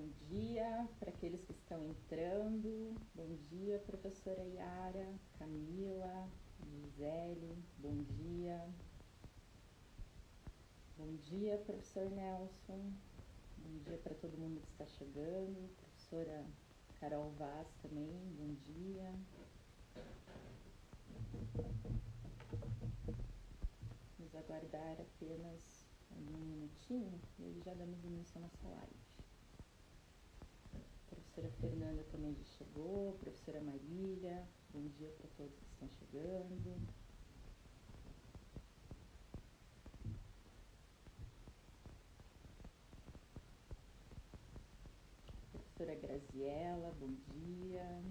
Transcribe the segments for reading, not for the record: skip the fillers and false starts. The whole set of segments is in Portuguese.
Bom dia para aqueles que estão entrando. Bom dia, professora Yara, Camila, Gisele. Bom dia. Bom dia, professor Nelson. Bom dia para todo mundo que está chegando. Professora Carol Vaz também, bom dia. Vamos aguardar apenas um minutinho e aí já damos início à nossa live. A professora Fernanda também já chegou, professora Marília, bom dia para todos que estão chegando. Professora Graziela, bom dia.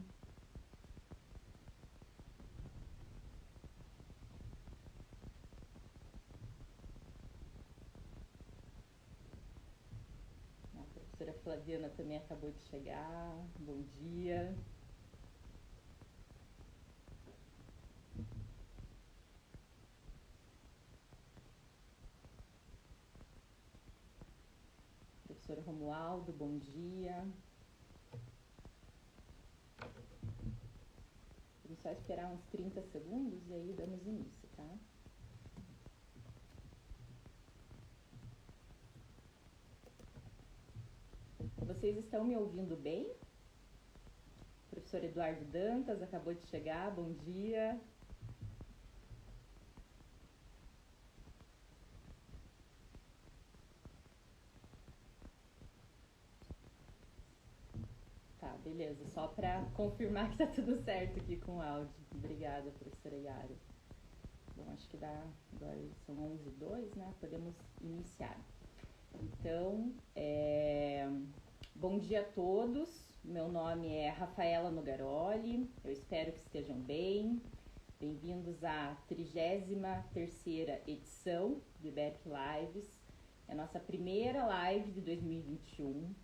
A professora Flaviana também acabou de chegar, bom dia. Professor Romualdo, bom dia. Vamos só esperar uns 30 segundos e aí damos início, tá? Vocês estão me ouvindo bem? O professor Eduardo Dantas acabou de chegar, bom dia. Tá, beleza. Só para confirmar que tá tudo certo aqui com o áudio. Obrigada, professora Yara. Bom, acho que dá, agora são 11h02, né? Podemos iniciar. Então, bom dia a todos. Meu nome é Rafaela Nogaroli. Eu espero que estejam bem. Bem-vindos à 33ª edição do IBERC Lives. É a nossa primeira live de 2021.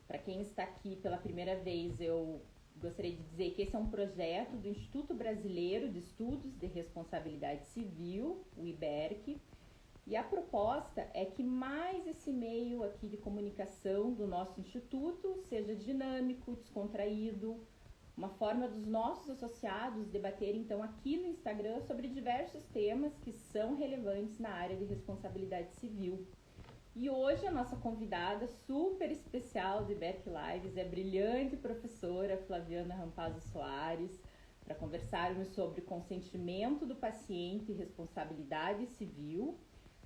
Para quem está aqui pela primeira vez, eu gostaria de dizer que esse é um projeto do Instituto Brasileiro de Estudos de Responsabilidade Civil, o IBERC, e a proposta é que mais esse meio aqui de comunicação do nosso instituto seja dinâmico, descontraído, uma forma dos nossos associados debaterem então aqui no Instagram sobre diversos temas que são relevantes na área de responsabilidade civil. E hoje a nossa convidada super especial do IBERC Lives é a brilhante professora Flaviana Rampazzo Soares, para conversarmos sobre consentimento do paciente e responsabilidade civil.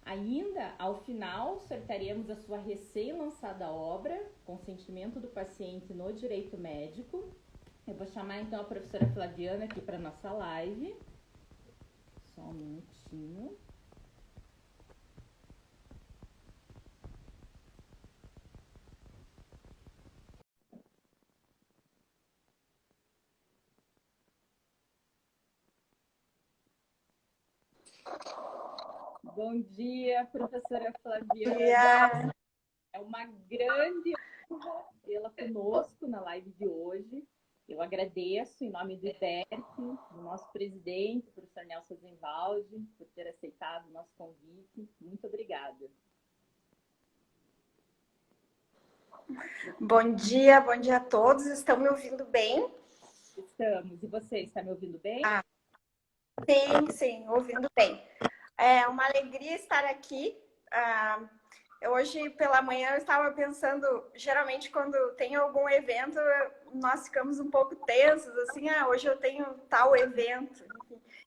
Ainda, ao final, sortearemos a sua recém-lançada obra, Consentimento do Paciente no Direito Médico. Eu vou chamar então a professora Flaviana aqui para a nossa live. Só um minutinho. Bom dia, professora Flaviana. É uma grande honra tê-la conosco na live de hoje. Eu agradeço, em nome do IBERC, do nosso presidente, o professor Nelson Zenvaldi, por ter aceitado o nosso convite. Muito obrigada. Bom dia a todos. Estão me ouvindo bem? Estamos. E você, está me ouvindo bem? Sim, ouvindo bem. É uma alegria estar aqui. Hoje pela manhã eu estava pensando, geralmente quando tem algum evento, nós ficamos um pouco tensos, assim, hoje eu tenho tal evento.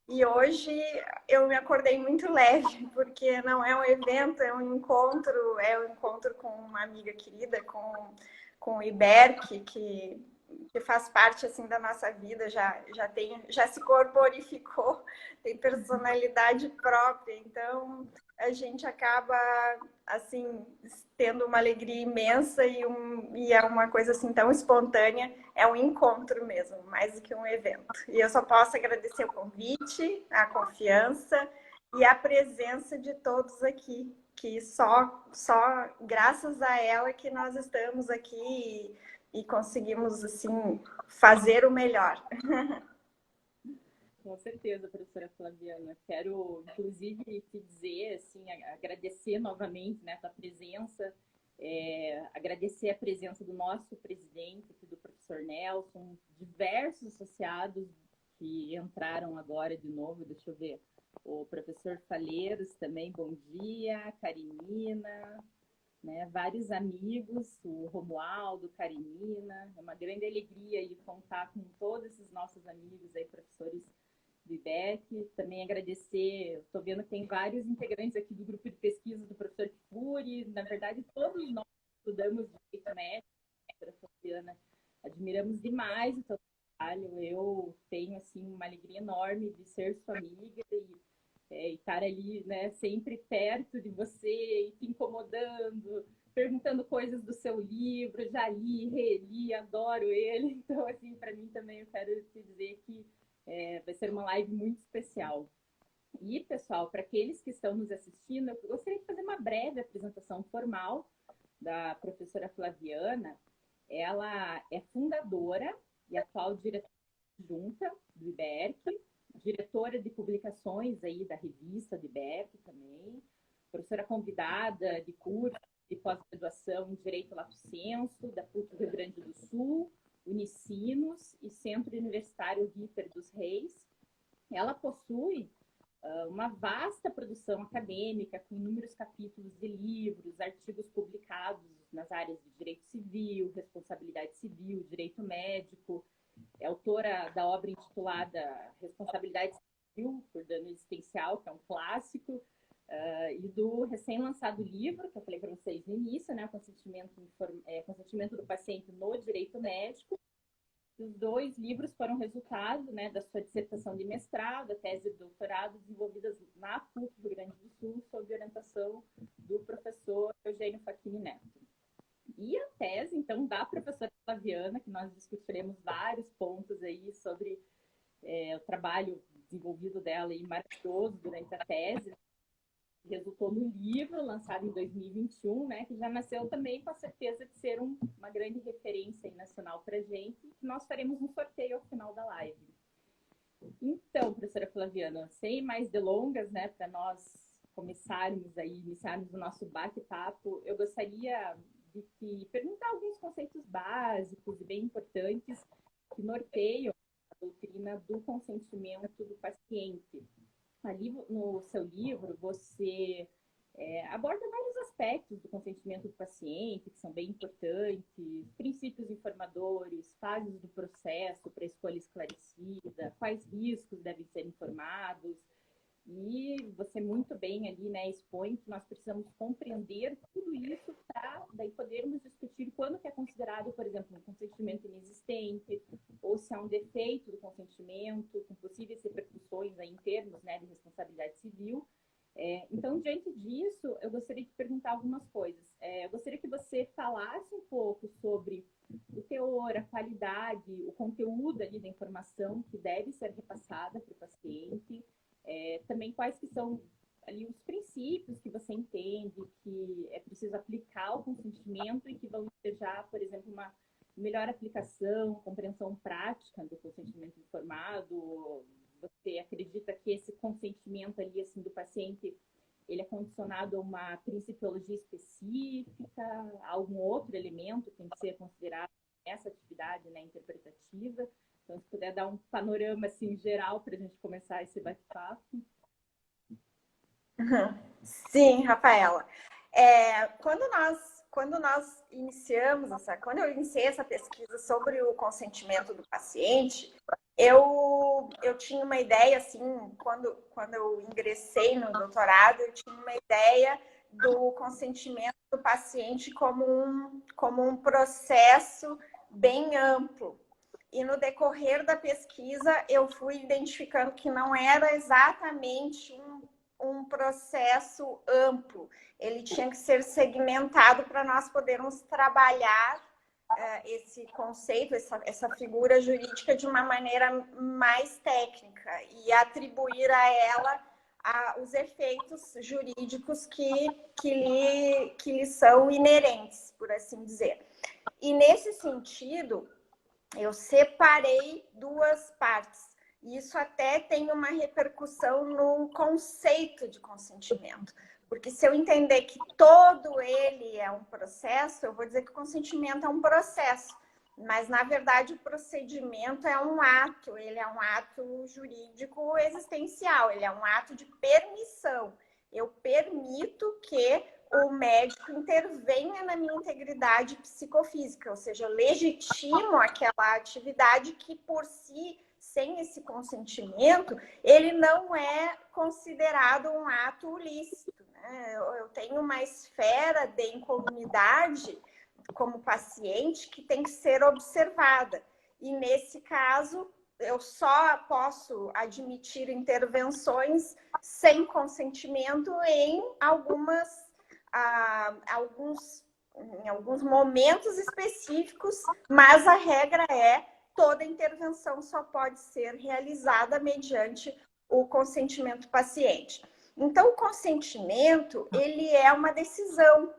E hoje eu me acordei muito leve, porque não é um evento, é um encontro com uma amiga querida, com o IBERC, que faz parte assim da nossa vida, já se corporificou, tem personalidade própria, então a gente acaba assim tendo uma alegria imensa e é uma coisa assim tão espontânea, é um encontro mesmo, mais do que um evento. E eu só posso agradecer o convite, a confiança e a presença de todos aqui, que só graças a ela que nós estamos aqui e conseguimos assim fazer o melhor. Com certeza, professora Flaviana. Quero, inclusive, te dizer, assim, agradecer novamente, né, a tua presença Agradecer a presença do nosso presidente, aqui, do professor Nelson, diversos associados que entraram agora de novo, deixa eu ver, o professor Faleiros também, bom dia, Karinina, né, vários amigos, o Romualdo, Karinina, é uma grande alegria aí contar com todos esses nossos amigos aí, professores do IBEC. Também agradecer, estou vendo que tem vários integrantes aqui do grupo de pesquisa do professor Kifuri, na verdade todos nós estudamos direito médico, né, Fabiana, admiramos demais o seu trabalho, eu tenho assim uma alegria enorme de ser sua amiga e estar ali, né, sempre perto de você e te incomodando, perguntando coisas do seu livro, já li, reli, adoro ele, então assim, para mim também eu quero te dizer que vai ser uma live muito especial. E, pessoal, para aqueles que estão nos assistindo, eu gostaria de fazer uma breve apresentação formal da professora Flaviana. Ela é fundadora e atual diretora adjunta do IBERC, diretora de publicações aí da revista do IBERC também, professora convidada de curso de pós-graduação em Direito Lato Sensu, da PUC Rio Grande do Sul, Unicinos e Centro Universitário Ripper dos Reis. Ela possui uma vasta produção acadêmica, com inúmeros capítulos de livros, artigos publicados nas áreas de direito civil, responsabilidade civil, direito médico. É autora da obra intitulada Responsabilidade Civil por Dano Existencial, que é um clássico, e do recém-lançado livro, que eu falei para vocês no início, né, Consentimento do Paciente no Direito Médico. Os 2 livros foram resultado, né, da sua dissertação de mestrado, da tese de doutorado, desenvolvidas na PUC do Rio Grande do Sul, sob orientação do professor Eugênio Facchini Neto. E a tese, então, da professora Flaviana, que nós discutiremos vários pontos aí sobre o trabalho desenvolvido dela e maravilhoso durante a tese, resultou no livro lançado em 2021, né, que já nasceu também com a certeza de ser uma grande referência nacional para a gente, que nós faremos um sorteio ao final da live. Então, professora Flaviana, sem mais delongas, né, para nós iniciarmos o nosso bate-papo, eu gostaria de te perguntar alguns conceitos básicos e bem importantes que norteiam a doutrina do consentimento do paciente. Ali no seu livro, você aborda vários aspectos do consentimento do paciente, que são bem importantes, princípios informadores, fases do processo para escolha esclarecida, quais riscos devem ser informados. E você muito bem ali, né, expõe que nós precisamos compreender tudo isso para daí podermos discutir quando que é considerado, por exemplo, um consentimento inexistente, ou se há um defeito do consentimento, com possíveis repercussões aí em termos, né, de responsabilidade civil. Então, diante disso, eu gostaria de perguntar algumas coisas. Eu gostaria que você falasse um pouco sobre o teor, a qualidade, o conteúdo ali da informação que deve ser repassada para o paciente, também quais que são ali os princípios que você entende que é preciso aplicar ao consentimento e que vão desejar, por exemplo, uma melhor aplicação, compreensão prática do consentimento informado. Você acredita que esse consentimento ali, assim, do paciente, ele é condicionado a uma principiologia específica, a algum outro elemento que tem que ser considerado nessa atividade, né, interpretativa? Então, se puder dar um panorama assim, geral para a gente começar esse bate-papo. Sim, Rafaela. Quando eu iniciei essa pesquisa sobre o consentimento do paciente, eu tinha uma ideia, assim, quando eu ingressei no doutorado, eu tinha uma ideia do consentimento do paciente como um processo bem amplo. E no decorrer da pesquisa, eu fui identificando que não era exatamente um processo amplo. Ele tinha que ser segmentado para nós podermos trabalhar esse conceito, essa figura jurídica de uma maneira mais técnica e atribuir a ela os efeitos jurídicos que lhe são inerentes, por assim dizer. E nesse sentido, eu separei 2 partes. Isso até tem uma repercussão no conceito de consentimento, Porque se eu entender que todo ele é um processo, eu vou dizer que o consentimento é um processo. Mas, na verdade, o procedimento é um ato, ele é um ato jurídico existencial, ele é um ato de permissão. Eu permito que o médico intervenha na minha integridade psicofísica, ou seja, eu legitimo aquela atividade que, por si, sem esse consentimento, ele não é considerado um ato lícito, né? Eu tenho uma esfera de incolumidade como paciente que tem que ser observada. E nesse caso, eu só posso admitir intervenções sem consentimento em alguns momentos específicos, mas a regra é toda intervenção só pode ser realizada mediante o consentimento do paciente. Então, o consentimento, ele é uma decisão.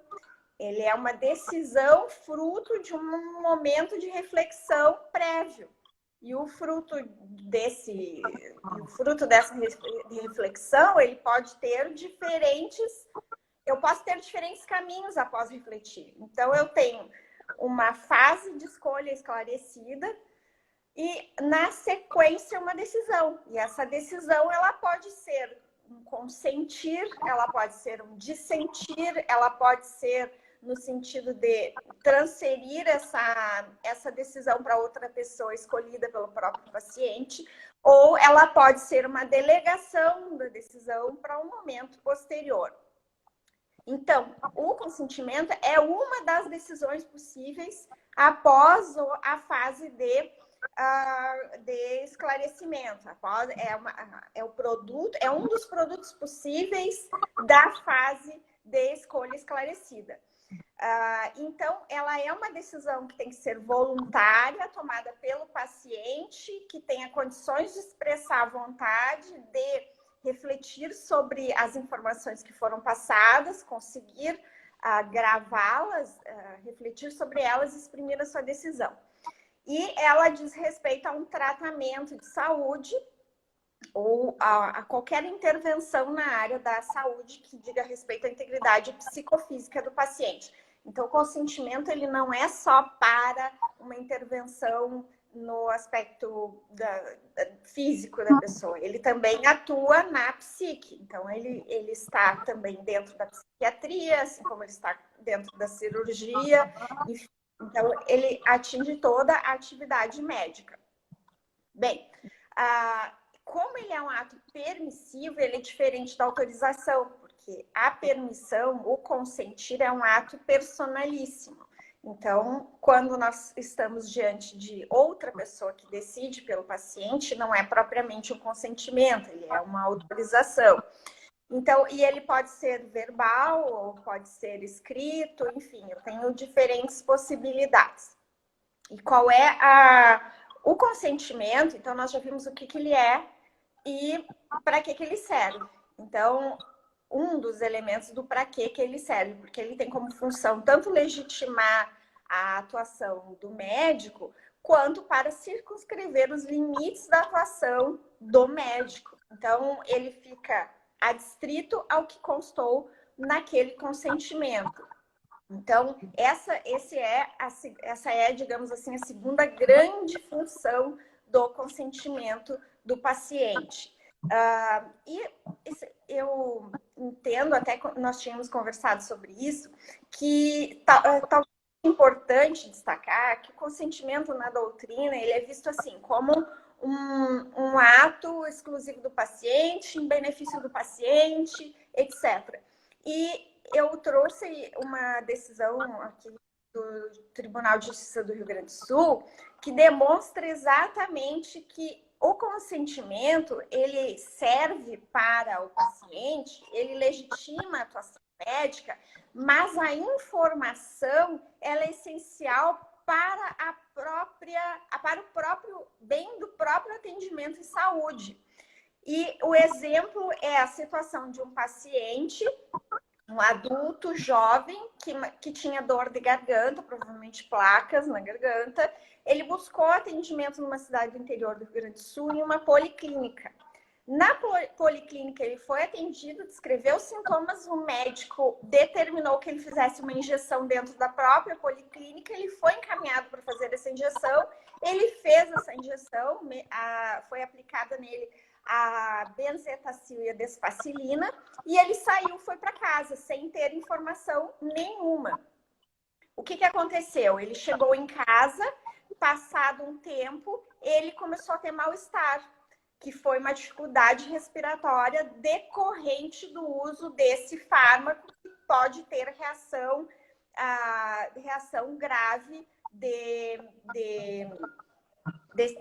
Ele é uma decisão fruto de um momento de reflexão prévio. E o fruto dessa reflexão, ele pode ter eu posso ter diferentes caminhos após refletir. Então, eu tenho uma fase de escolha esclarecida e, na sequência, uma decisão. E essa decisão, ela pode ser um consentir, ela pode ser um dissentir, ela pode ser no sentido de transferir essa decisão para outra pessoa escolhida pelo próprio paciente, ou ela pode ser uma delegação da decisão para um momento posterior. Então, o consentimento é uma das decisões possíveis após a fase de esclarecimento. É um dos produtos possíveis da fase de escolha esclarecida. Então, ela é uma decisão que tem que ser voluntária, tomada pelo paciente, que tenha condições de expressar a vontade de refletir sobre as informações que foram passadas, conseguir gravá-las, refletir sobre elas e exprimir a sua decisão. E ela diz respeito a um tratamento de saúde ou a qualquer intervenção na área da saúde que diga respeito à integridade psicofísica do paciente. Então, o consentimento ele não é só para uma intervenção no aspecto físico da pessoa, ele também atua na psique. Então, ele está também dentro da psiquiatria, assim como ele está dentro da cirurgia. Enfim, então, ele atinge toda a atividade médica. Bem, como ele é um ato permissivo, ele é diferente da autorização, porque a permissão, o consentir, é um ato personalíssimo. Então, quando nós estamos diante de outra pessoa que decide pelo paciente, não é propriamente um consentimento, ele é uma autorização. Então, e ele pode ser verbal ou pode ser escrito, enfim, eu tenho diferentes possibilidades. E qual é o consentimento? Então, nós já vimos o que ele é e para que ele serve. Então, um dos elementos do para que ele serve, porque ele tem como função tanto legitimar a atuação do médico, quanto para circunscrever os limites da atuação do médico. Então, ele fica adstrito ao que constou naquele consentimento. Então, essa é, digamos assim, a segunda grande função do consentimento do paciente. Eu entendo, até nós tínhamos conversado sobre isso, que talvez é importante destacar que o consentimento na doutrina ele é visto assim como um ato exclusivo do paciente, em benefício do paciente, etc. E eu trouxe uma decisão aqui do Tribunal de Justiça do Rio Grande do Sul que demonstra exatamente que o consentimento, ele serve para o paciente, ele legitima a atuação médica, mas a informação, ela é essencial para o próprio bem do próprio atendimento em saúde. E o exemplo é a situação de um paciente, um adulto jovem que tinha dor de garganta, provavelmente placas na garganta. Ele buscou atendimento numa cidade do interior do Rio Grande do Sul, em uma policlínica. Na policlínica, ele foi atendido, descreveu os sintomas, o médico determinou que ele fizesse uma injeção dentro da própria policlínica, ele foi encaminhado para fazer essa injeção, ele fez essa injeção, foi aplicada nele a benzetacil e a desfacilina, e ele saiu, foi para casa, sem ter informação nenhuma. O que aconteceu? Ele chegou em casa, passado um tempo, ele começou a ter mal-estar, que foi uma dificuldade respiratória decorrente do uso desse fármaco, que pode ter reação grave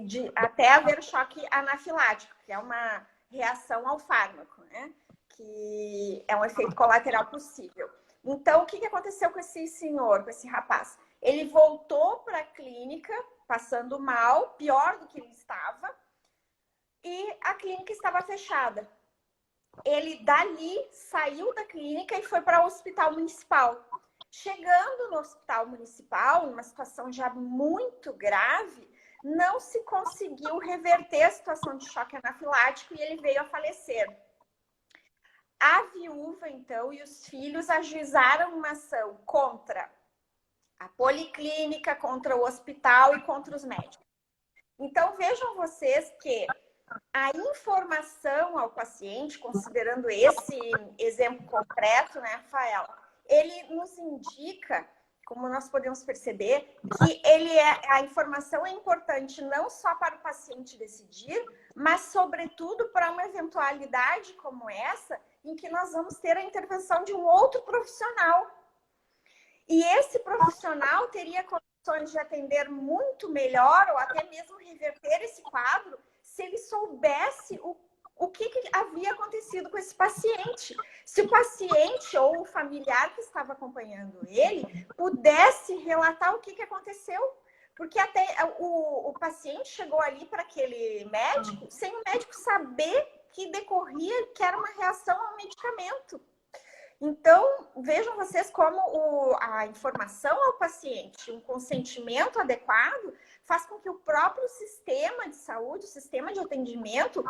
de até haver choque anafilático, que é uma reação ao fármaco, né? Que é um efeito colateral possível. Então, o que aconteceu com esse senhor, com esse rapaz? Ele voltou para a clínica, passando mal, pior do que ele estava, e a clínica estava fechada. Ele dali saiu da clínica e foi para o hospital municipal. Chegando no hospital municipal, numa situação já muito grave, não se conseguiu reverter a situação de choque anafilático e ele veio a falecer. A viúva, então, e os filhos ajuizaram uma ação contra a policlínica, contra o hospital e contra os médicos. Então, vejam vocês que a informação ao paciente, considerando esse exemplo concreto, né, Rafaela, ele nos indica, como nós podemos perceber, que a informação é importante não só para o paciente decidir, mas, sobretudo, para uma eventualidade como essa, em que nós vamos ter a intervenção de um outro profissional. E esse profissional teria condições de atender muito melhor ou até mesmo reverter esse quadro se ele soubesse o que havia acontecido com esse paciente. Se o paciente ou o familiar que estava acompanhando ele pudesse relatar o que aconteceu. Porque até o paciente chegou ali para aquele médico sem o médico saber que decorria, que era uma reação ao medicamento. Então, vejam vocês como a informação ao paciente, um consentimento adequado, faz com que o próprio sistema de saúde, o sistema de atendimento,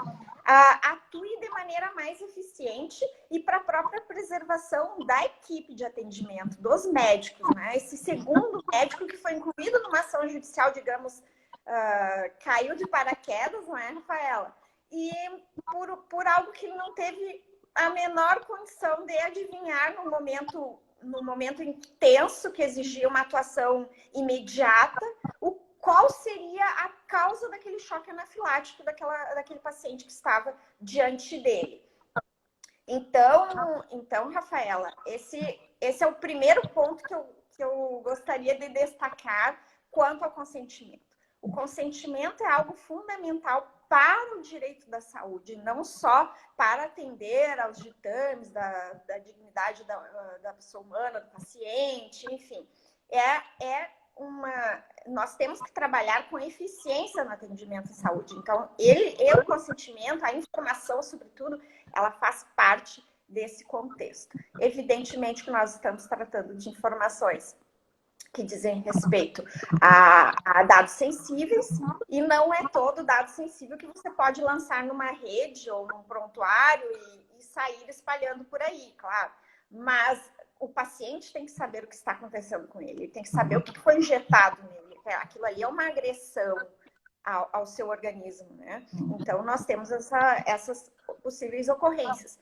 atue de maneira mais eficiente e para a própria preservação da equipe de atendimento, dos médicos, né? Esse segundo médico que foi incluído numa ação judicial, digamos, caiu de paraquedas, não é, Rafaela? E por algo que ele não teve a menor condição de adivinhar no momento intenso que exigia uma atuação imediata, qual seria a causa daquele choque anafilático daquele paciente que estava diante dele. Então, Rafaela, esse é o primeiro ponto que eu gostaria de destacar quanto ao consentimento. O consentimento é algo fundamental para o direito da saúde, não só para atender aos ditames da dignidade da pessoa humana, do paciente, enfim. Nós temos que trabalhar com eficiência no atendimento à saúde. Então, o consentimento, a informação, sobretudo, ela faz parte desse contexto. Evidentemente que nós estamos tratando de informações que dizem respeito a dados sensíveis, e não é todo dado sensível que você pode lançar numa rede ou num prontuário e sair espalhando por aí, claro. Mas o paciente tem que saber o que está acontecendo com ele, tem que saber o que foi injetado nele. Aquilo ali é uma agressão ao seu organismo, né? Então, nós temos essas possíveis ocorrências.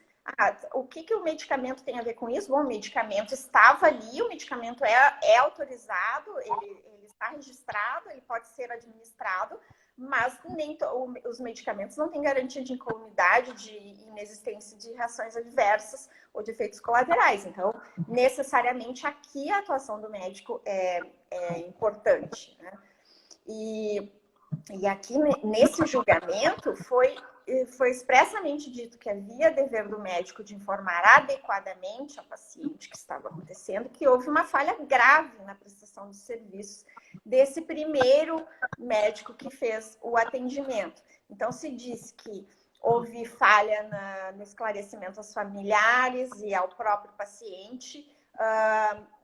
O que o medicamento tem a ver com isso? Bom, o medicamento estava ali, o medicamento é autorizado, ele está registrado, ele pode ser administrado, mas nem os medicamentos não têm garantia de incolumidade, de inexistência de reações adversas ou de efeitos colaterais. Então, necessariamente, aqui a atuação do médico é importante, né? E aqui, nesse julgamento, foi expressamente dito que havia dever do médico de informar adequadamente ao paciente que estava acontecendo, que houve uma falha grave na prestação dos serviços desse primeiro médico que fez o atendimento. Então, se diz que houve falha no esclarecimento aos familiares e ao próprio paciente.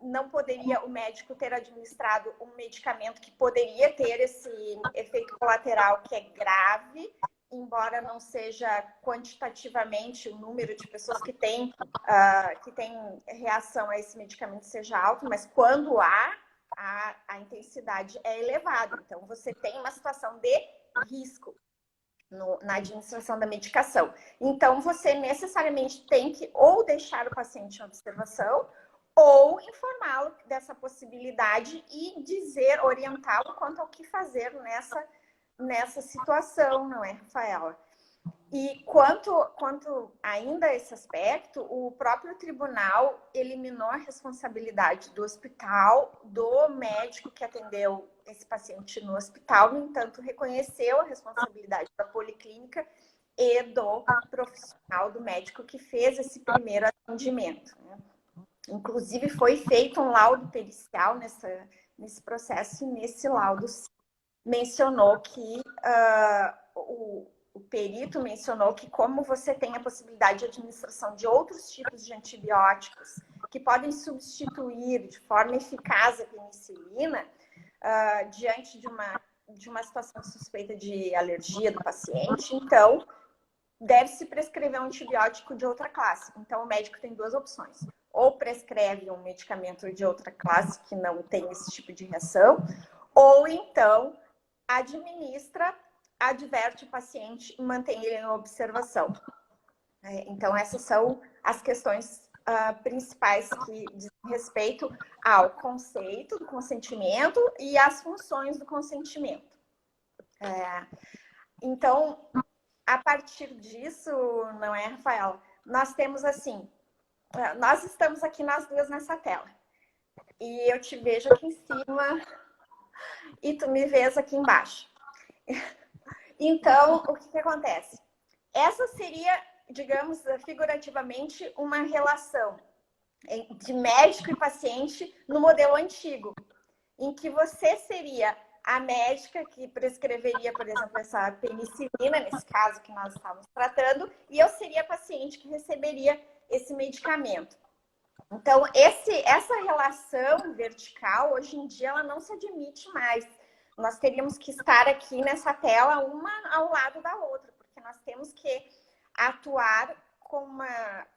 Não poderia o médico ter administrado um medicamento que poderia ter esse efeito colateral que é grave, embora não seja quantitativamente o número de pessoas que têm reação a esse medicamento seja alto, mas quando a intensidade é elevada. Então, você tem uma situação de risco na administração da medicação. Então, você necessariamente tem que ou deixar o paciente em observação ou informá-lo dessa possibilidade e orientá-lo quanto ao que fazer nessa situação, não é, Rafaela? E quanto ainda a esse aspecto, o próprio tribunal eliminou a responsabilidade do hospital, do médico que atendeu esse paciente no hospital, no entanto, reconheceu a responsabilidade da policlínica e do profissional, do médico que fez esse primeiro atendimento, né? Inclusive, foi feito um laudo pericial nesse processo, e nesse laudo mencionou que o perito mencionou que, como você tem a possibilidade de administração de outros tipos de antibióticos que podem substituir de forma eficaz a penicilina, diante de uma situação suspeita de alergia do paciente, então deve-se prescrever um antibiótico de outra classe. Então, o médico tem duas opções. Ou prescreve um medicamento de outra classe que não tem esse tipo de reação, ou então adverte o paciente e mantém ele em observação. Então, essas são as questões principais que dizem respeito ao conceito do consentimento e às funções do consentimento. Então, a partir disso, não é, Rafaela? Nós temos assim, nós estamos aqui nós duas nessa tela. E eu te vejo aqui em cima e tu me vês aqui embaixo. Então, o que acontece? Essa seria, digamos, figurativamente, uma relação de médico e paciente no modelo antigo, em que você seria a médica que prescreveria, por exemplo, essa penicilina, nesse caso que nós estávamos tratando, e eu seria a paciente que receberia esse medicamento. Então, essa relação vertical, hoje em dia, ela não se admite mais. Nós teríamos que estar aqui nessa tela, uma ao lado da outra, porque nós temos que atuar com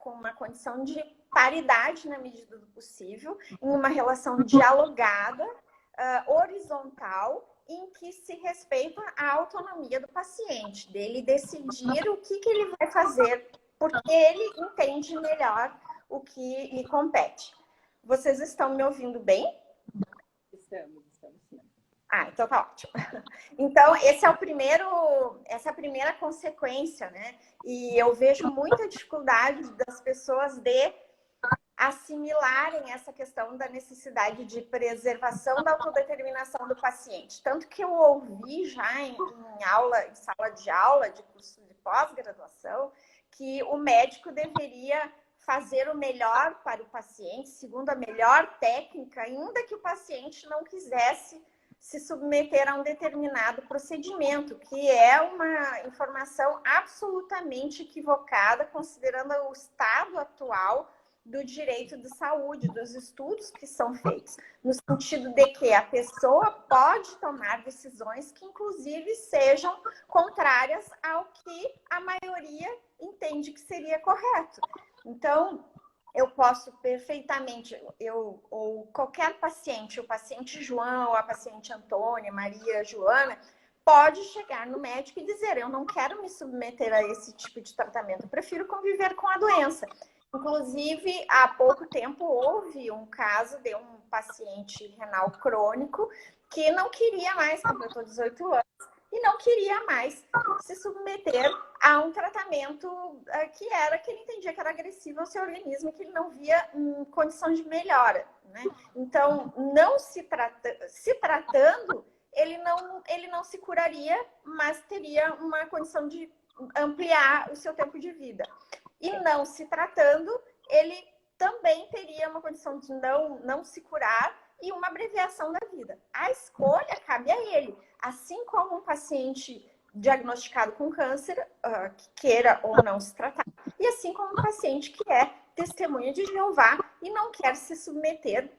uma condição de paridade na medida do possível, em uma relação dialogada, horizontal, em que se respeita a autonomia do paciente, dele decidir o que ele vai fazer, porque ele entende melhor o que lhe compete. Vocês estão me ouvindo bem? Estamos sim. Então tá ótimo. Então, essa é a primeira consequência, né? E eu vejo muita dificuldade das pessoas de assimilarem essa questão da necessidade de preservação da autodeterminação do paciente. Tanto que eu ouvi já em sala de aula, de curso de pós-graduação, que o médico deveria fazer o melhor para o paciente, segundo a melhor técnica, ainda que o paciente não quisesse se submeter a um determinado procedimento, que é uma informação absolutamente equivocada, considerando o estado atual do direito de saúde, dos estudos que são feitos, no sentido de que a pessoa pode tomar decisões que, inclusive, sejam contrárias ao que a maioria entende que seria correto. Então, eu posso perfeitamente, ou qualquer paciente, o paciente João, a paciente Antônia, Maria, Joana, pode chegar no médico e dizer: eu não quero me submeter a esse tipo de tratamento, eu prefiro conviver com a doença. Inclusive, há pouco tempo houve um caso de um paciente renal crônico que não queria mais, completou 18 anos, e não queria mais se submeter a um tratamento que ele entendia que era agressivo ao seu organismo e que ele não via condição de melhora, né? Então, não se tratando, ele não se curaria, mas teria uma condição de ampliar o seu tempo de vida. E não se tratando, ele também teria uma condição de não se curar e uma abreviação da vida. A escolha cabe a ele. Assim como um paciente diagnosticado com câncer, que queira ou não se tratar. E assim como um paciente que é testemunha de Jeová e não quer se submeter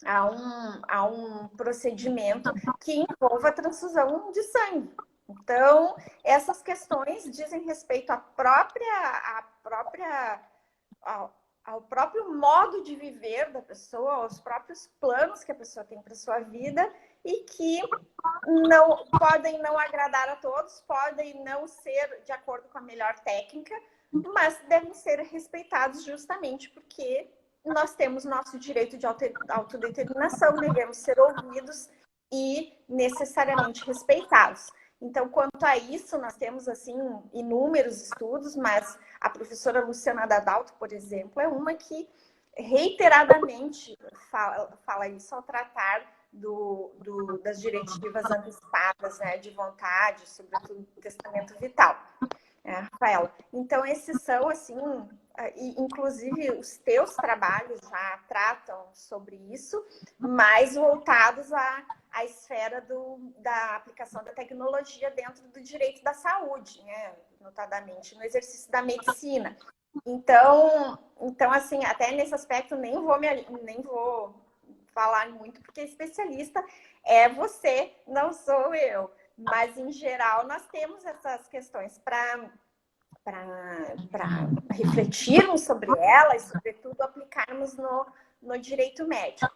a um procedimento que envolva transfusão de sangue, Então, essas questões dizem respeito ao próprio modo de viver da pessoa, aos próprios planos que a pessoa tem para sua vida e que não podem não agradar a todos, podem não ser de acordo com a melhor técnica, mas devem ser respeitados justamente porque nós temos nosso direito de autodeterminação, devemos ser ouvidos e necessariamente respeitados. Então, quanto a isso, nós temos assim inúmeros estudos, mas a professora Luciana Dadalto, por exemplo, é uma que reiteradamente fala isso ao tratar das diretivas antecipadas, né, de vontade, sobretudo do testamento vital. Rafaela. Então, esses são, assim, inclusive os teus trabalhos já tratam sobre isso, mais voltados à esfera da aplicação da tecnologia dentro do direito da saúde, né? Notadamente no exercício da medicina. Então assim, até nesse aspecto nem vou falar muito, porque especialista é você, não sou eu. Mas, em geral, nós temos essas questões para refletirmos sobre elas e, sobretudo, aplicarmos no direito médico.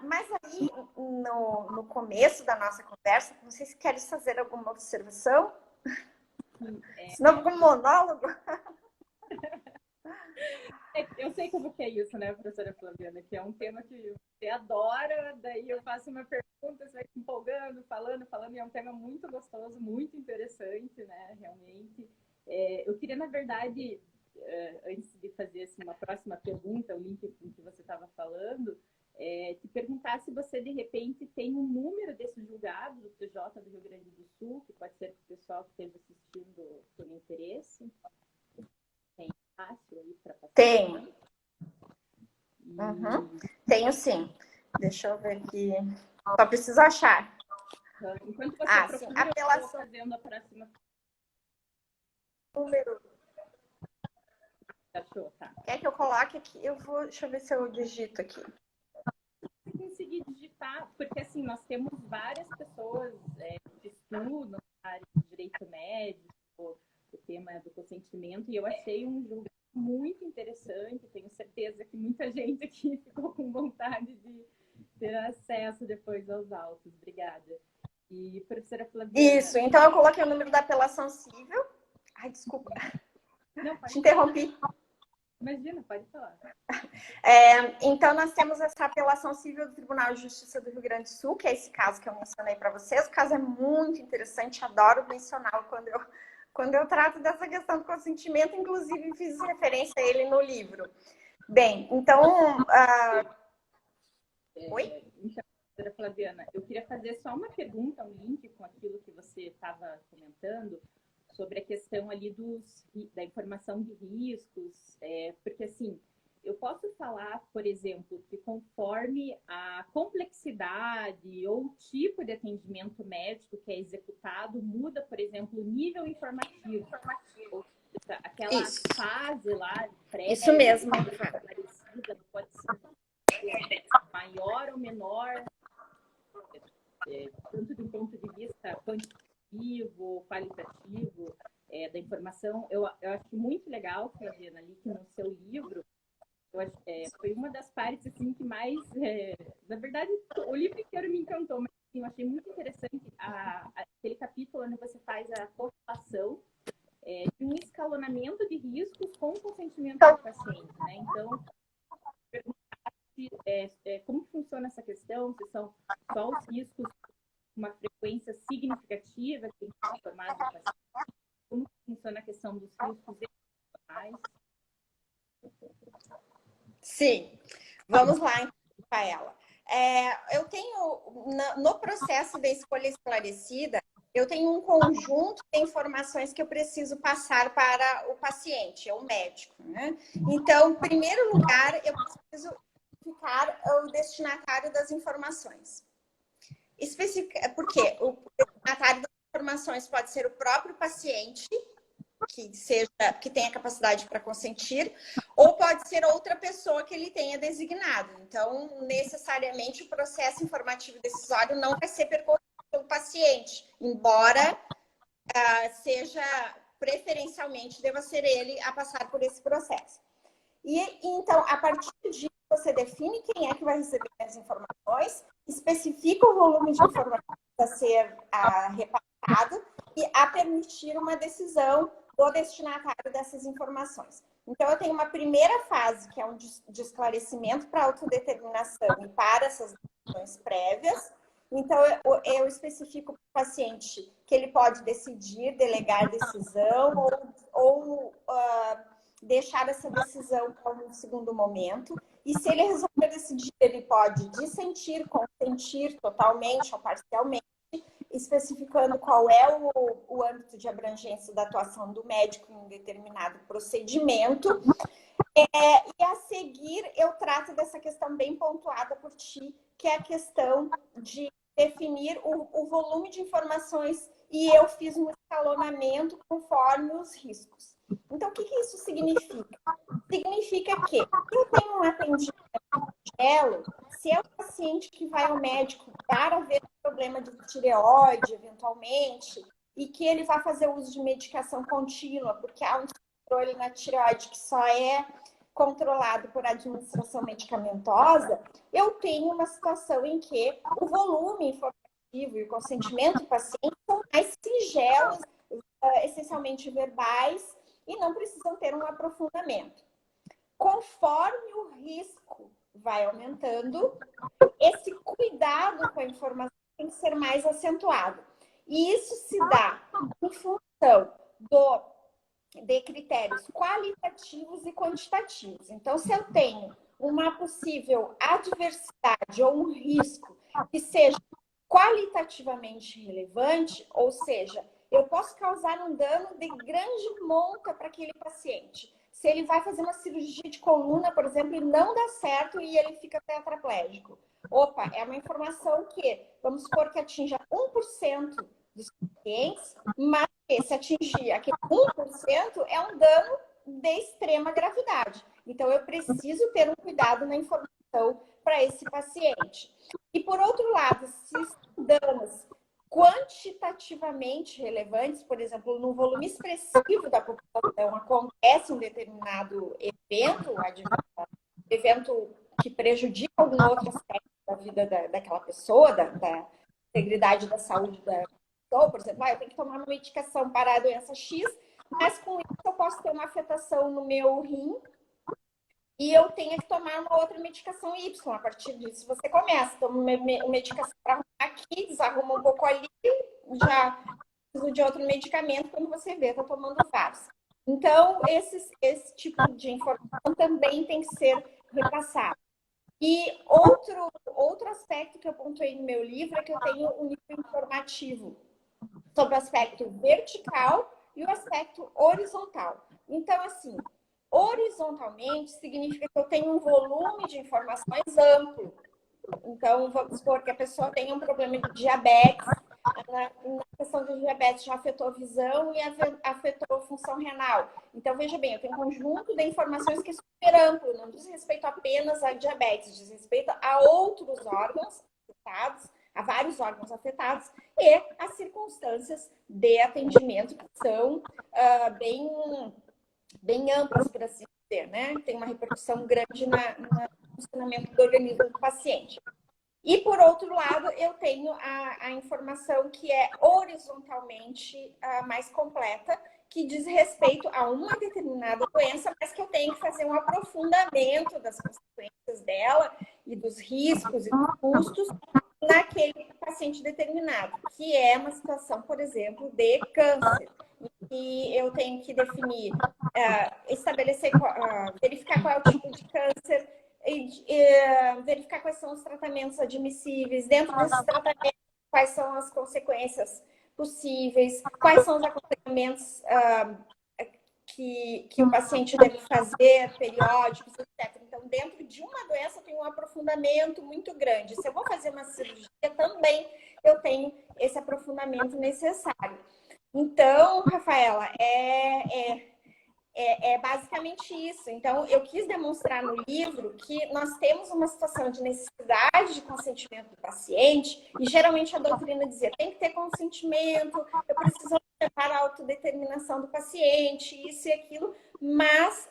Mas aí, no começo da nossa conversa, não sei se queres fazer alguma observação? Senão, algum monólogo? Eu sei como que é isso, né, professora Flaviana, que é um tema que você adora, daí eu faço uma pergunta, você vai se empolgando, falando, e é um tema muito gostoso, muito interessante, né, realmente. Eu queria, na verdade, antes de fazer assim, uma próxima pergunta, o link em que você estava falando, te perguntar se você, de repente, tem um número desse julgado do TJ do Rio Grande do Sul, que pode ser para o pessoal que esteja assistindo por interesse. Fácil aí para passar. Tenho. Tenho sim. Deixa eu ver aqui. Só preciso achar. Enquanto você procura, sim. Apelação... eu vou fazendo a próxima. Número. Achou, tá. Quer que eu coloque aqui? Deixa eu ver se eu digito aqui. Conseguir digitar, porque assim, nós temos várias pessoas que estudam na área de direito médico, o tema do consentimento, e eu achei um julgamento muito interessante, tenho certeza que muita gente aqui ficou com vontade de ter acesso depois aos autos. Obrigada. E professora Flaviana... Isso, então eu coloquei o número da apelação civil. Ai, desculpa. Não, pode te interrompi. Imagina, pode falar. Então, nós temos essa apelação civil do Tribunal de Justiça do Rio Grande do Sul, que é esse caso que eu mencionei para vocês. O caso é muito interessante, adoro mencioná-lo quando eu trato dessa questão do consentimento, inclusive fiz referência a ele no livro. Bem, então... Oi? Então, doutora Flaviana, eu queria fazer só uma pergunta, um link com aquilo que você estava comentando, sobre a questão ali da informação de riscos, porque assim, eu posso falar, por exemplo, que conforme a complexidade ou o tipo de atendimento médico que é executado, muda, por exemplo, o nível informativo. Ou seja, aquela fase lá, Isso mesmo, parecida, pode ser maior ou menor, tanto de um ponto de vista quantitativo, qualitativo, da informação. Eu acho muito legal, Flaviana, ali que no seu livro, foi uma das partes assim, que mais... na verdade, o livro inteiro me encantou, mas assim, eu achei muito interessante aquele capítulo onde você faz a correlação de um escalonamento de riscos com o consentimento do paciente, né? Então, como funciona essa questão? Se são só os riscos com uma frequência significativa que tem que ser informado do paciente? Como funciona a questão dos riscos emocionais? Sim. Vamos lá, então, Rafaela. Eu tenho, no processo da escolha esclarecida, eu tenho um conjunto de informações que eu preciso passar para o paciente, o médico, né? Então, em primeiro lugar, eu preciso identificar o destinatário das informações. Por quê? O destinatário das informações pode ser o próprio paciente, que tenha capacidade para consentir, ou pode ser outra pessoa que ele tenha designado. Então, necessariamente, o processo informativo decisório não vai ser percorrido pelo paciente, embora seja, preferencialmente, deva ser ele a passar por esse processo. E então, a partir disso, você define quem é que vai receber as informações, especifica o volume de informações a ser repassado e a permitir uma decisão do destinatário dessas informações. Então, eu tenho uma primeira fase, que é um de esclarecimento para autodeterminação e para essas decisões prévias. Então, eu especifico para o paciente que ele pode decidir, delegar decisão ou deixar essa decisão para um segundo momento. E se ele resolver decidir, ele pode dissentir, consentir totalmente ou parcialmente, especificando qual é o âmbito de abrangência da atuação do médico em um determinado procedimento. E a seguir, eu trato dessa questão bem pontuada por ti, que é a questão de definir o volume de informações, e eu fiz um escalonamento conforme os riscos. Então, o que isso significa? Significa que eu tenho um atendimento singelo, se é o paciente que vai ao médico para ver problema de tireoide, eventualmente, e que ele vai fazer uso de medicação contínua, porque há um controle na tireoide que só é controlado por administração medicamentosa, eu tenho uma situação em que o volume informativo e o consentimento do paciente são mais singelos, essencialmente verbais, e não precisam ter um aprofundamento. Conforme o risco vai aumentando, esse cuidado com a informação tem que ser mais acentuado. E isso se dá em função de critérios qualitativos e quantitativos. Então, se eu tenho uma possível adversidade ou um risco que seja qualitativamente relevante, ou seja, eu posso causar um dano de grande monta para aquele paciente. Se ele vai fazer uma cirurgia de coluna, por exemplo, e não dá certo e ele fica tetraplégico. Opa, é uma informação que, vamos supor que atinja 1% dos pacientes, mas se atingir aquele 1%, é um dano de extrema gravidade. Então, eu preciso ter um cuidado na informação para esse paciente. E, por outro lado, se danos quantitativamente relevantes, por exemplo, no volume expressivo da população, acontece um determinado evento que prejudica algum outro aspecto da vida daquela pessoa, da integridade da saúde da pessoa, por exemplo, eu tenho que tomar uma medicação para a doença X, mas com isso eu posso ter uma afetação no meu rim e eu tenho que tomar uma outra medicação Y. A partir disso, você começa, toma uma medicação para arrumar aqui, desarruma um pouco ali, já preciso de outro medicamento, quando você vê, está tomando vários. Então, esse tipo de informação também tem que ser repassado. E outro aspecto que eu pontuei no meu livro é que eu tenho um livro informativo sobre o aspecto vertical e o aspecto horizontal. Então, assim, horizontalmente significa que eu tenho um volume de informações amplo. Então, vamos supor que a pessoa tem um problema de diabetes. Na questão de diabetes já afetou a visão e afetou a função renal. Então, veja bem, eu tenho um conjunto de informações que é super amplo, não diz respeito apenas à diabetes, diz respeito a outros órgãos afetados, a vários órgãos afetados e as circunstâncias de atendimento que são bem amplas, por assim dizer, né? Tem uma repercussão grande no funcionamento do organismo do paciente. E, por outro lado, eu tenho a informação que é horizontalmente mais completa, que diz respeito a uma determinada doença, mas que eu tenho que fazer um aprofundamento das consequências dela e dos riscos e dos custos naquele paciente determinado, que é uma situação, por exemplo, de câncer. E eu tenho que definir, estabelecer, verificar qual é o tipo de câncer, verificar quais são os tratamentos admissíveis, dentro desses tratamentos, quais são as consequências possíveis, quais são os acompanhamentos que o paciente deve fazer, periódicos, etc. Então, dentro de uma doença, tem um aprofundamento muito grande. Se eu vou fazer uma cirurgia, também eu tenho esse aprofundamento necessário. Então, Rafaela, é basicamente isso. Então, eu quis demonstrar no livro que nós temos uma situação de necessidade de consentimento do paciente, e geralmente a doutrina dizia, tem que ter consentimento, eu preciso para a autodeterminação do paciente, isso e aquilo, mas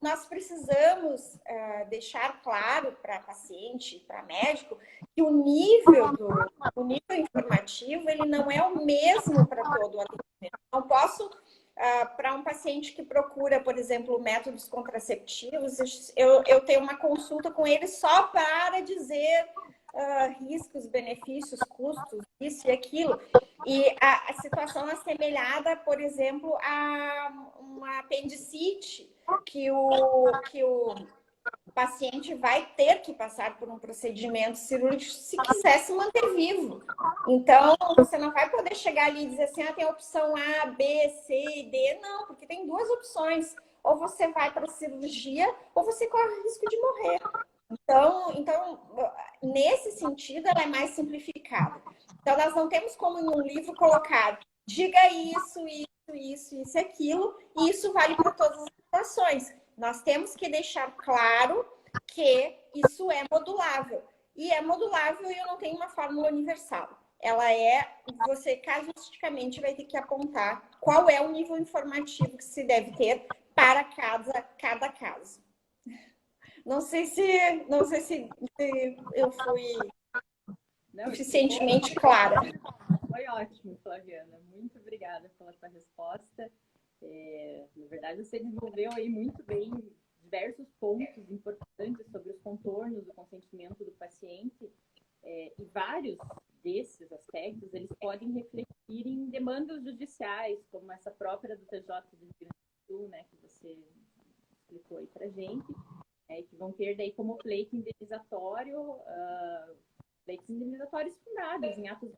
nós precisamos deixar claro para paciente, para médico, que o nível informativo ele não é o mesmo para todo o atendimento. Não posso, para um paciente que procura, por exemplo, métodos contraceptivos, eu tenho uma consulta com ele só para dizer riscos, benefícios, custos, isso e aquilo. E a situação assemelhada, por exemplo, a uma apendicite, que o paciente vai ter que passar por um procedimento cirúrgico se quiser se manter vivo. Então, você não vai poder chegar ali e dizer assim, tem a opção A, B, C e D. Não, porque tem duas opções. Ou você vai para a cirurgia, ou você corre o risco de morrer. Então, nesse sentido, ela é mais simplificada. Então, nós não temos como num livro colocar diga isso e aquilo, e isso vale para todas as situações. Nós temos que deixar claro que isso é modulável. E é modulável e eu não tenho uma fórmula universal. Você casuisticamente vai ter que apontar qual é o nível informativo que se deve ter para cada caso. Não sei se eu fui suficientemente clara. Foi ótimo, Flaviana. Muito obrigada pela sua resposta. Na verdade, você desenvolveu aí muito bem diversos pontos importantes sobre os contornos do consentimento do paciente, e vários desses aspectos eles podem refletir em demandas judiciais, como essa própria do TJ do Rio Grande do Sul, né, que você explicou aí para gente, que vão ter daí como pleito indenizatório, pleitos indenizatórios fundados em atos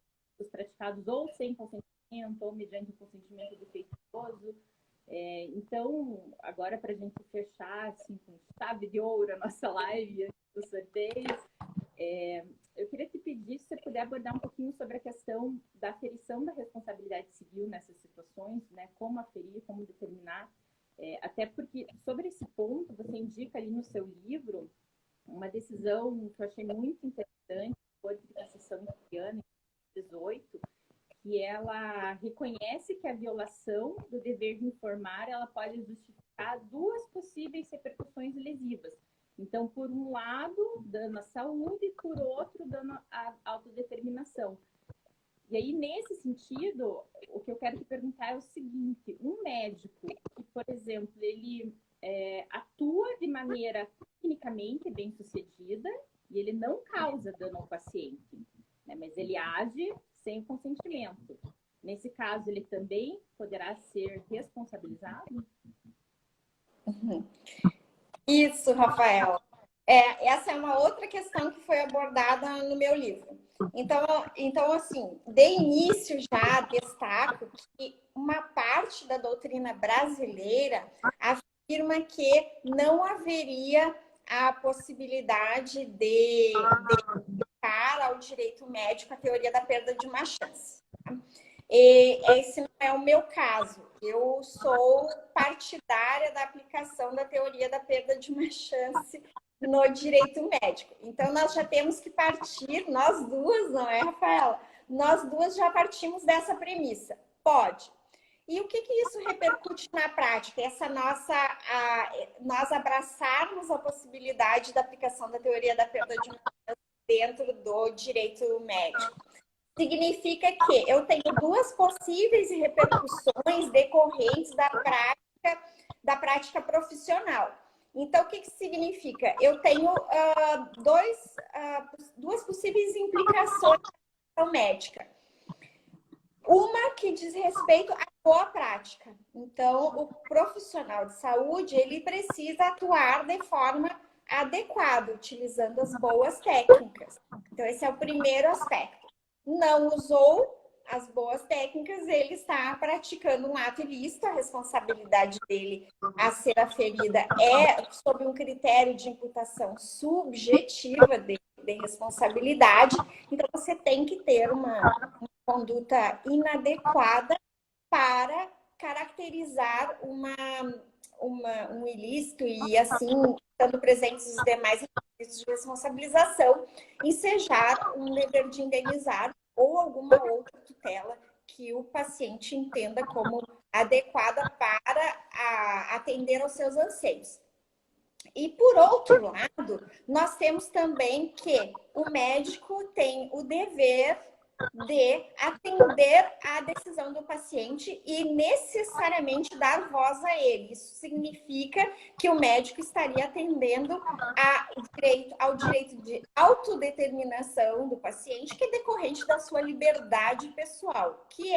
praticados ou sem consentimento ou mediante o consentimento defeituoso. Então, agora para a gente fechar assim, com chave de ouro a nossa live antes dos sorteios, eu queria te pedir se você puder abordar um pouquinho sobre a questão da aferição da responsabilidade civil nessas situações, né? Como aferir, como determinar, até porque sobre esse ponto você indica ali no seu livro uma decisão que eu achei muito interessante, foi de Cassação italiana em 2018, que ela reconhece que a violação do dever de informar ela pode justificar duas possíveis repercussões lesivas. Então, por um lado, dano à saúde, e por outro, dano à autodeterminação. E aí, nesse sentido, o que eu quero te perguntar é o seguinte: um médico que, por exemplo, ele atua de maneira clinicamente bem-sucedida e ele não causa dano ao paciente, né, mas ele age sem o consentimento. Nesse caso, ele também poderá ser responsabilizado? Isso, Rafael. Essa é uma outra questão que foi abordada no meu livro. Então, assim, de início já destaco que uma parte da doutrina brasileira afirma que não haveria a possibilidade de aplicar ao direito médico a teoria da perda de uma chance. E esse não é o meu caso. Eu sou partidária da aplicação da teoria da perda de uma chance no direito médico. Então, nós já temos que partir, nós duas, não é, Rafaela? Nós duas já partimos dessa premissa. Pode. E o que isso repercute na prática? Nós abraçarmos a possibilidade da aplicação da teoria da perda de uma chance dentro do direito médico. Significa que eu tenho duas possíveis repercussões decorrentes da prática profissional. Então, o que significa? Eu tenho duas possíveis implicações da médica. Uma que diz respeito à boa prática. Então, o profissional de saúde, ele precisa atuar de forma adequada, utilizando as boas técnicas. Então, esse é o primeiro aspecto. Não usou as boas técnicas, ele está praticando um ato ilícito, a responsabilidade dele a ser aferida é sob um critério de imputação subjetiva de responsabilidade. Então, você tem que ter uma conduta inadequada para caracterizar um ilícito e, assim, estando presentes os demais requisitos de responsabilização, ensejar um dever de indenizar ou alguma outra tutela que o paciente entenda como adequada para atender aos seus anseios. E, por outro lado, nós temos também que o médico tem o dever de atender à decisão do paciente e necessariamente dar voz a ele. Isso significa que o médico estaria atendendo ao direito de autodeterminação do paciente, que é decorrente da sua liberdade pessoal, que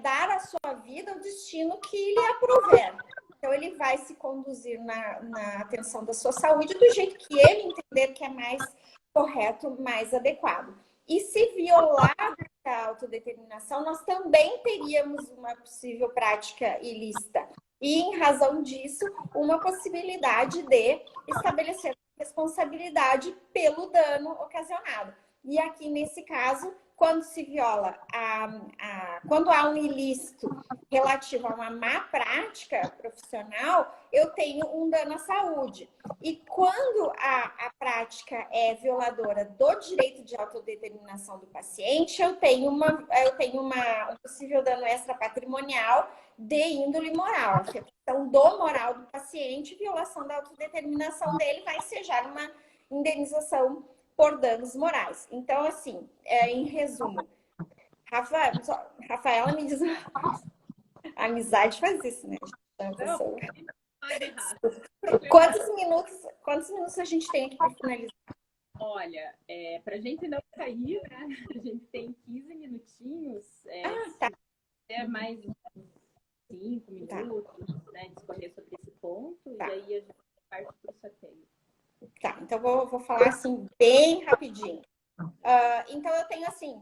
dar à sua vida o destino que lhe aprouver. Então, ele vai se conduzir na atenção da sua saúde do jeito que ele entender que é mais correto, mais adequado. E se violar a autodeterminação, nós também teríamos uma possível prática ilícita. E, em razão disso, uma possibilidade de estabelecer responsabilidade pelo dano ocasionado. E aqui, nesse caso, quando se viola, quando há um ilícito relativo a uma má prática profissional, eu tenho um dano à saúde. E quando a prática é violadora do direito de autodeterminação do paciente, eu tenho um possível dano extrapatrimonial de índole moral. Afetação do moral do paciente, violação da autodeterminação dele vai ensejar uma indenização por danos morais. Então, assim, em resumo, Rafaela me diz, a amizade faz isso, né? Então, quantos minutos a gente tem aqui para finalizar? Olha, para a gente não cair, né? A gente tem 15 minutinhos. Tá. Mais 5 minutos, né? Discorrer sobre esse ponto. Tá. E aí a gente parte para o sorteio. Tá, então vou falar assim bem rapidinho. Então eu tenho assim,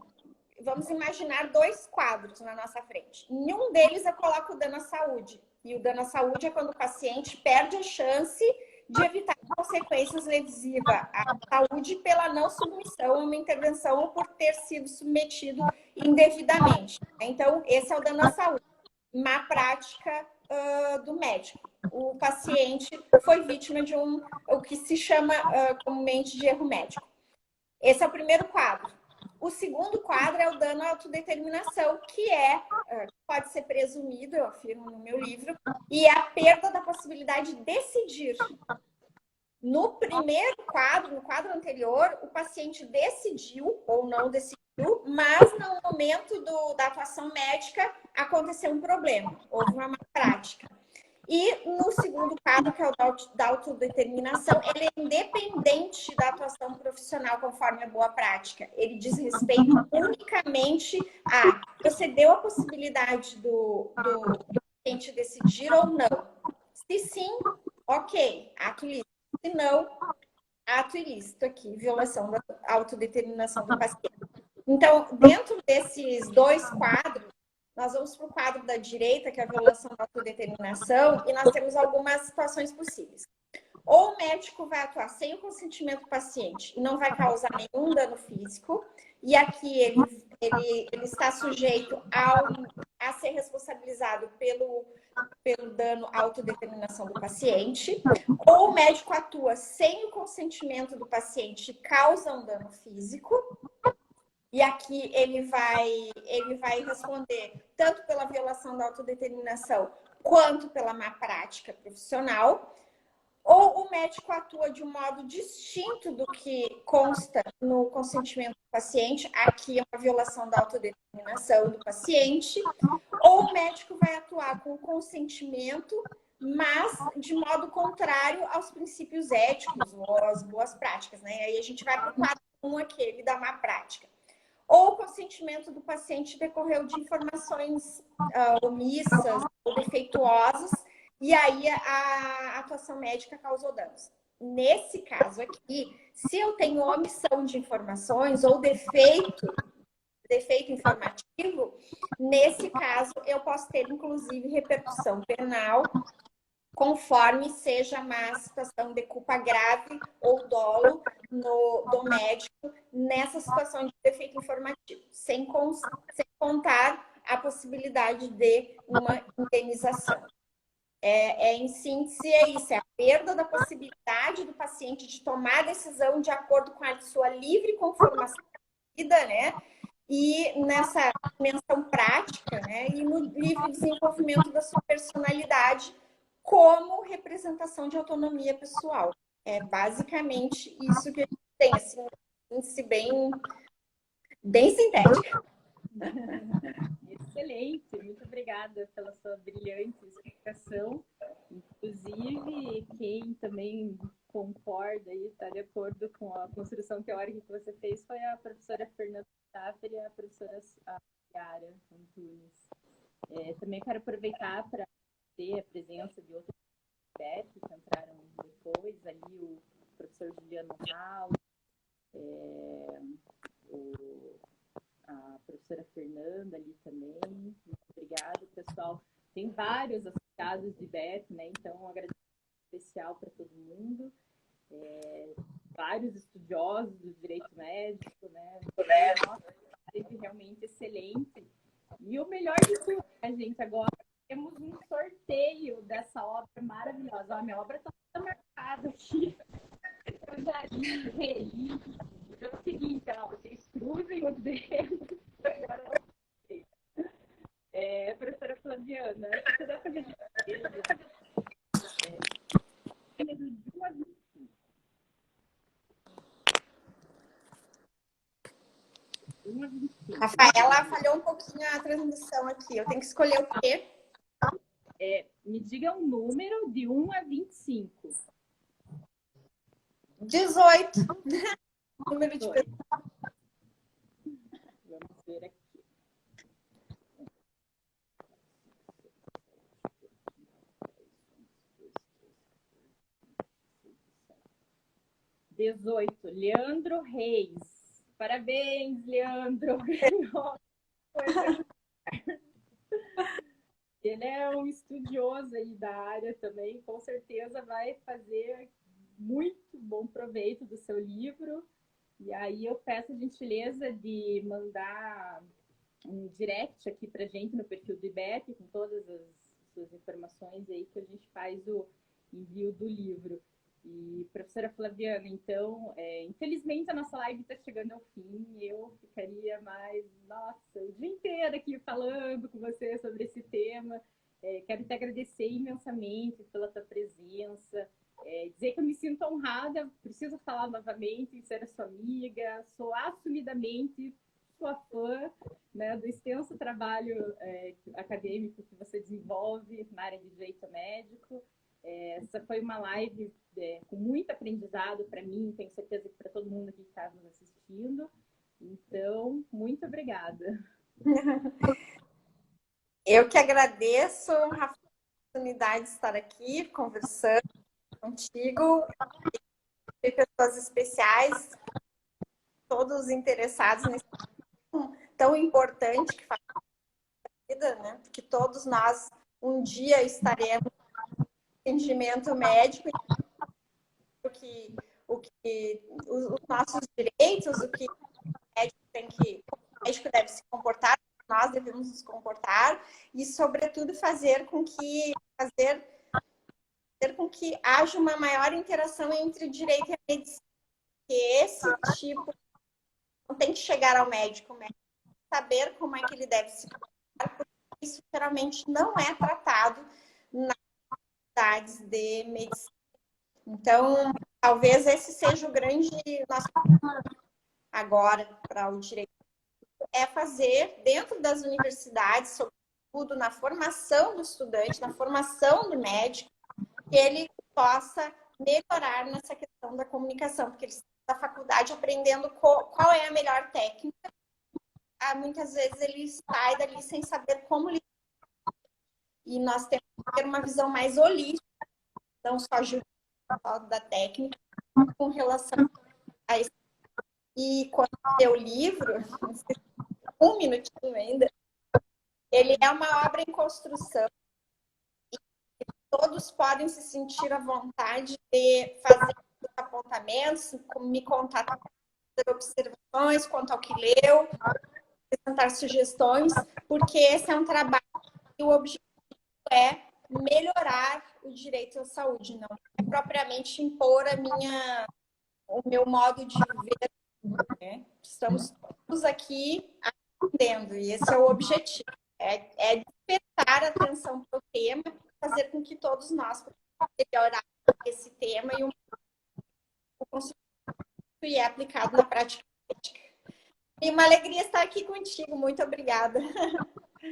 vamos imaginar 2 quadros na nossa frente. Em um deles eu coloco o dano à saúde. E o dano à saúde é quando o paciente perde a chance de evitar consequências lesivas à saúde pela não submissão a uma intervenção ou por ter sido submetido indevidamente. Então, esse é o dano à saúde. Má prática do médico. O paciente foi vítima de o que se chama comumente de erro médico. Esse é o primeiro quadro. O segundo quadro é o dano à autodeterminação, que pode ser presumido, eu afirmo no meu livro, e é a perda da possibilidade de decidir. No primeiro quadro, no quadro anterior, o paciente decidiu ou não decidiu, mas no momento da atuação médica aconteceu um problema, houve uma má prática. E no segundo quadro, que é o da autodeterminação, ele é independente da atuação profissional conforme a boa prática. Ele diz respeito unicamente a você deu a possibilidade do paciente decidir ou não. Se sim, ok, ato ilícito. Se não, ato ilícito aqui, violação da autodeterminação do paciente. Então, dentro desses 2 quadros, nós vamos para o quadro da direita, que é a violação da autodeterminação, e nós temos algumas situações possíveis. Ou o médico vai atuar sem o consentimento do paciente e não vai causar nenhum dano físico, e aqui ele está sujeito a ser responsabilizado pelo dano à autodeterminação do paciente, ou o médico atua sem o consentimento do paciente e causa um dano físico, e aqui ele vai responder tanto pela violação da autodeterminação quanto pela má prática profissional. Ou o médico atua de um modo distinto do que consta no consentimento do paciente, aqui é uma violação da autodeterminação do paciente. Ou o médico vai atuar com consentimento, mas de modo contrário aos princípios éticos ou às boas práticas, né? Aí a gente vai para o quadro 1, aquele da má prática. Ou o consentimento do paciente decorreu de informações omissas ou defeituosas, e aí a atuação médica causou danos. Nesse caso aqui, se eu tenho omissão de informações ou defeito informativo, nesse caso eu posso ter, inclusive, repercussão penal, conforme seja uma situação de culpa grave ou dolo do médico nessa situação de defeito informativo, sem contar a possibilidade de uma indenização. Em síntese, é isso, é a perda da possibilidade do paciente de tomar a decisão de acordo com a sua livre conformação vida, né? E nessa dimensão prática, né? E no livre desenvolvimento da sua personalidade como representação de autonomia pessoal. É basicamente isso que a gente tem, assim bem sintética. Excelente, muito obrigada pela sua brilhante explicação. Inclusive, quem também concorda e está de acordo com a construção teórica que você fez foi a professora Fernanda Schaffer e a professora Yara Antunes. Também quero aproveitar para ter a presença de outros que entraram depois, ali o professor Juliano Ralo, a professora Fernanda ali também. Muito obrigada, pessoal. Tem vários associados de IBEP, né? Então, um agradecimento especial para todo mundo. Vários estudiosos do direito médico, né? Nossa, realmente excelente. E o melhor de tudo, né, gente? Agora temos um sorteio dessa obra maravilhosa. A minha obra está toda marcada aqui. Eu já li. Então é o seguinte, vocês cruzem os dedos. Agora professora Flaviana, você dá para fazer de 1 a 25. Rafaela, falhou um pouquinho a transmissão aqui. Eu tenho que escolher o quê? Me diga um número de 1 a 25. 18. Número de pessoas. Vamos ver aqui. 18, Leandro Reis. Parabéns, Leandro. Ele é um estudioso aí da área também, com certeza vai fazer muito bom proveito do seu livro. E aí eu peço a gentileza de mandar um direct aqui pra gente no perfil do IBEP, com todas as suas informações aí, que a gente faz o envio do livro. E, professora Flaviana, então, infelizmente a nossa live está chegando ao fim. Eu ficaria mais, o dia inteiro aqui falando com você sobre esse tema. Quero te agradecer imensamente pela tua presença. Dizer que eu me sinto honrada, preciso falar novamente, ser a sua amiga, sou assumidamente sua fã, né, do extenso trabalho acadêmico que você desenvolve na área de direito médico. Essa foi uma live com muito aprendizado para mim, tenho certeza que para todo mundo aqui que está nos assistindo. Então, muito obrigada. Eu que agradeço, Rafa, a oportunidade de estar aqui conversando contigo. E pessoas especiais, todos interessados nesse tão importante que faz a vida, né? Porque todos nós um dia estaremos no atendimento médico, os nossos direitos, o que o médico deve se comportar, nós devemos nos comportar e, sobretudo, fazer com que haja uma maior interação entre o direito e a medicina. Porque esse tipo não tem que chegar ao médico, saber como é que ele deve se comportar, porque isso geralmente não é tratado nas unidades de medicina. Então, talvez esse seja o grande nosso agora para o direito, é fazer dentro das universidades, sobretudo na formação do estudante, na formação do médico, que ele possa melhorar nessa questão da comunicação, porque ele está na faculdade aprendendo qual é a melhor técnica. Muitas vezes ele sai dali sem saber como lidar. E nós temos que ter uma visão mais holística, não só da técnica, com relação a isso. E quando eu livro, um minutinho ainda, ele é uma obra em construção e todos podem se sentir à vontade de fazer apontamentos, me contar observações quanto ao que leu, apresentar sugestões, porque esse é um trabalho e o objetivo é melhorar o direito à saúde, não é propriamente impor o meu modo de ver, né? Estamos aqui aprendendo, e esse é o objetivo. É despertar a atenção para o tema, fazer com que todos nós possamos melhorar esse tema e e é aplicado na prática. E uma alegria estar aqui contigo. Muito obrigada.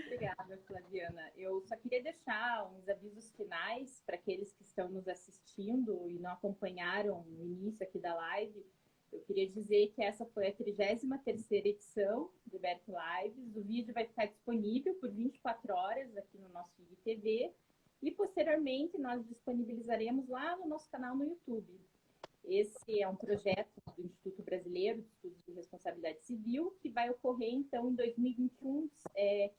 Obrigada, Flaviana. Eu só queria deixar uns avisos finais para aqueles que estão nos assistindo e não acompanharam o início aqui da live. Eu queria dizer que essa foi a 33ª edição do IBERT Lives. O vídeo vai ficar disponível por 24 horas aqui no nosso IGTV e, posteriormente, nós disponibilizaremos lá no nosso canal no YouTube. Esse é um projeto do Instituto Brasileiro de Estudos de Responsabilidade Civil, que vai ocorrer, então, em 2021,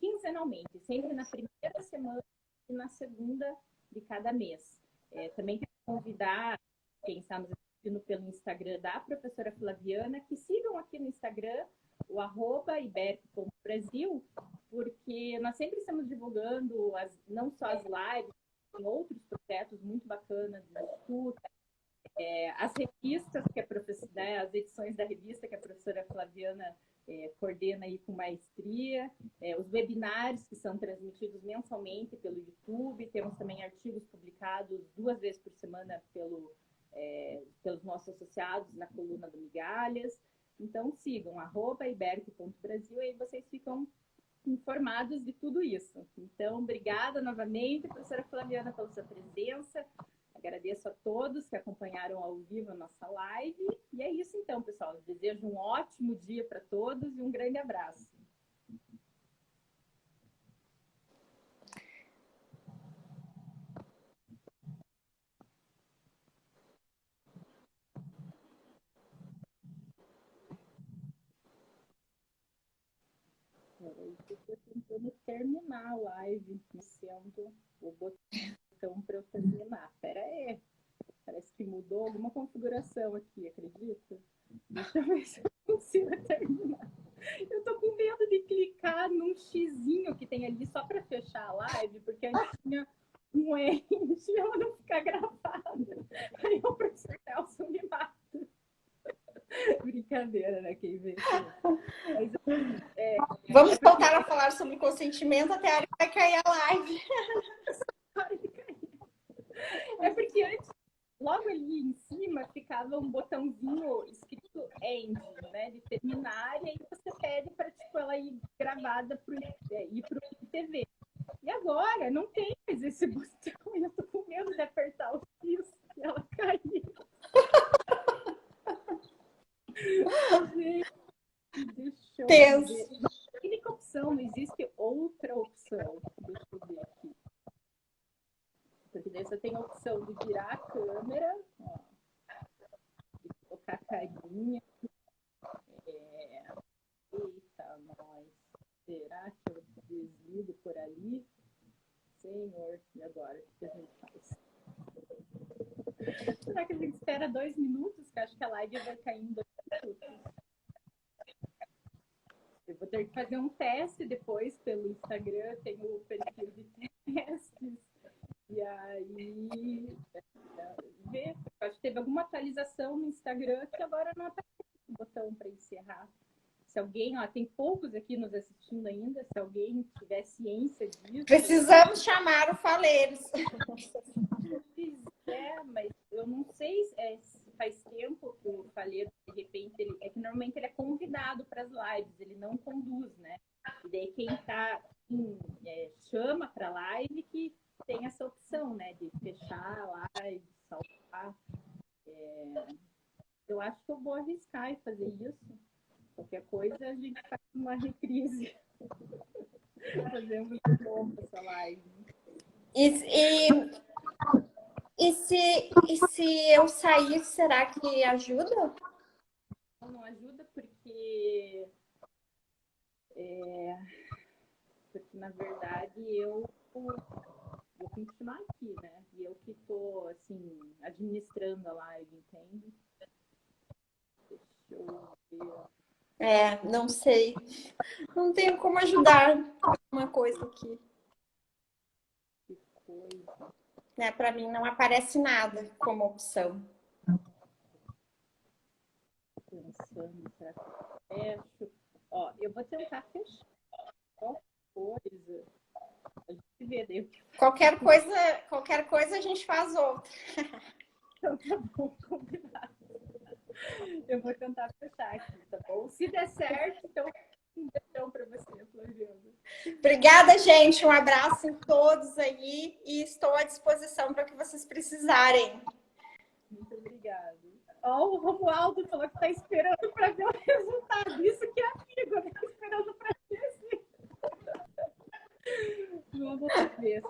quinzenalmente, sempre na primeira semana e na segunda de cada mês. Também quero convidar quem está nos assistindo pelo Instagram da professora Flaviana, que sigam aqui no Instagram o @iberp.brasil, porque nós sempre estamos divulgando não só as lives, tem outros projetos muito bacanas do Instituto, as revistas que a professora, né, as edições da revista que a professora Flaviana coordena aí com maestria, os webinários que são transmitidos mensalmente pelo YouTube, temos também artigos publicados 2 vezes por semana pelos nossos associados na coluna do Migalhas. Então sigam @iberp.brasil e aí vocês ficam informados de tudo isso. Então, obrigada novamente, professora Flaviana, pela sua presença. Agradeço a todos que acompanharam ao vivo a nossa live. E é isso então, pessoal. Eu desejo um ótimo dia para todos e um grande abraço. Eu estou tentando terminar a live, sendo o botão para eu terminar. Espera aí. Parece que mudou alguma configuração aqui, acredita? Deixa eu ver se eu consigo terminar. Eu tô com medo de clicar num xizinho que tem ali só para fechar a live, porque antes tinha um end e ela não ficar gravada. Aí o professor Nelson me mata. Brincadeira, né? Quem vê. Mas, Vamos voltar a falar sobre consentimento até a hora que vai cair a live. É porque antes, logo ali em cima, ficava um botãozinho escrito end, né? De terminar, e aí você pede para tipo, ela ir gravada ir para o TV. E agora não tem mais esse botão, e eu tô com medo de apertar o X e ela cair. Deixa eu ver. Não tem única opção, não existe outra opção. Deixa eu ver aqui. Porque daí você tem a opção de virar a câmera, ó, de colocar a carinha. Eita, nós. Será que eu desligo por ali? Senhor, e agora? O que a gente faz? Será que a gente espera 2 minutos? Que acho que a live vai cair em 2 minutos. Eu vou ter que fazer um teste depois pelo Instagram, tem o perfil de testes. E aí, ver. Acho que teve alguma atualização no Instagram que agora não aparece o botão para encerrar. Se alguém, tem poucos aqui nos assistindo ainda, se alguém tiver ciência disso. Precisamos chamar o Faleiros. Mas eu não sei se faz tempo que o Faleiro, de repente, é que normalmente ele é convidado para as lives, ele não conduz, né? E daí quem chama para a live que tem essa opção, né? De fechar a live, salvar. Eu acho que eu vou arriscar e fazer isso. Qualquer coisa a gente faz uma reprise. Fazemos de novo essa live. E se eu sair, será que ajuda? Não ajuda porque na verdade eu vou continuar aqui, né? E eu que tô assim administrando a live, entende? Deixa eu ver. Não sei. Não tenho como ajudar uma coisa aqui. Que coisa. Para mim não aparece nada como opção. Pensando, será que eu fecho? Ó, vou tentar fechar qualquer coisa. A gente vê daí. Qualquer coisa a gente faz outra. Então tá bom, combinado. Eu vou tentar fechar aqui, tá bom? Se der certo, então um beijão para você, Flaviana. Obrigada, gente. Um abraço em todos aí e estou à disposição para o que vocês precisarem. Muito obrigada. Ó, o Romualdo falou que está esperando para ver o resultado. Isso que é amigo, está esperando para ver. Vamos ver.